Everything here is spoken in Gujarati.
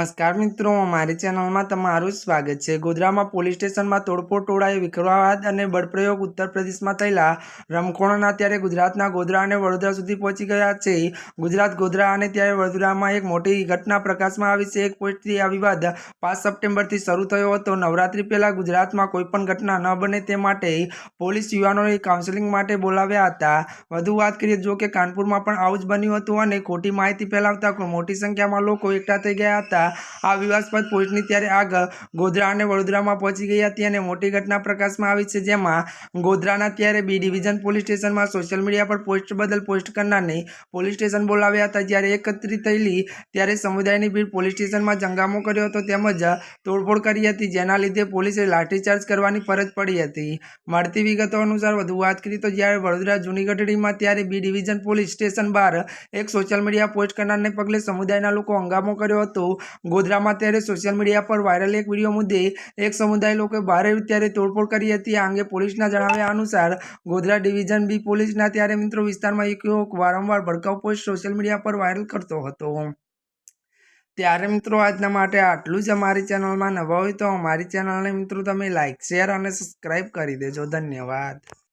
નમસ્કાર મિત્રો, અમારી ચેનલમાં તમારું સ્વાગત છે। ગોધરામાં પોલીસ સ્ટેશનમાં તોડફોડ, ટોળાએ વિખવાદ અને બળપ્રયોગ। ઉત્તર પ્રદેશમાં થયેલા રમખોણના ત્યારે ગુજરાતના ગોધરા અને વડોદરા સુધી પહોંચી ગયા છે। ગુજરાત, ગોધરા અને ત્યારે વડોદરામાં એક મોટી ઘટના પ્રકાશમાં આવી છે। એક પોસ્ટથી આ વિવાદ 5 સપ્ટેમ્બરથી શરૂ થયો હતો। નવરાત્રી પહેલા ગુજરાતમાં કોઈપણ ઘટના ન બને તે માટે પોલીસ યુવાનોને કાઉન્સેલિંગ માટે બોલાવ્યા હતા। વધુ વાત કરીએ જો કે કાનપુરમાં પણ આવું જ બન્યું હતું અને ખોટી માહિતી ફેલાવતા મોટી સંખ્યામાં લોકો એકઠા થઈ ગયા હતા। આ વિવાદાસ્પદ પોસ્ટની ત્યારે આગ ગોધરા અને વડોદરામાં પહોંચી ગઈ હતી અને મોટી ઘટના પ્રકાશમાં આવી છે। જેમાં ગોધરાના ત્યારે બી ડિવિઝન પોલીસ સ્ટેશનમાં સોશિયલ મીડિયા પર પોસ્ટ બદલ પોસ્ટ કરનારને પોલીસ સ્ટેશન બોલાવ્યા હતા। જ્યારે એકત્રિત થયેલી ત્યારે સમુદાયની ભીડ પોલીસ સ્ટેશનમાં હંગામો કર્યો હતો તેમજ તોડફોડ કરી હતી, જેના લીધે પોલીસે લાઠીચાર્જ કરવાની ફરજ પડી હતી। મળતી વિગતો અનુસાર વધુ વાત કરીએ તો જ્યારે વડોદરા જૂની ગઢડીમાં ત્યારે બી ડિવિઝન પોલીસ સ્ટેશન બહાર એક સોશિયલ મીડિયા પોસ્ટ કરનારને પગલે સમુદાયના લોકો હંગામો કર્યો હતો। ગોધરામાં ત્યારે સોશિયલ મીડિયા પર વાયરલ એક વિડીયો મુદ્દે એક સમુદાય લોકોએ ભારે ત્યારે તોડફોડ કરી હતી। આ અંગે પોલીસના જણાવ્યા અનુસાર ગોધરા ડિવિઝન બી પોલીસના ત્યારે મિત્રો વિસ્તારમાં એક યુવક વારંવાર ભડકાઉ પોસ્ટ સોશિયલ મીડિયા પર વાયરલ કરતો હતો। ત્યારે મિત્રો આજના માટે આટલું જ। અમારી ચેનલમાં નવા હોય તો અમારી ચેનલને મિત્રો તમે લાઇક, શેર અને સબસ્ક્રાઈબ કરી દેજો। ધન્યવાદ।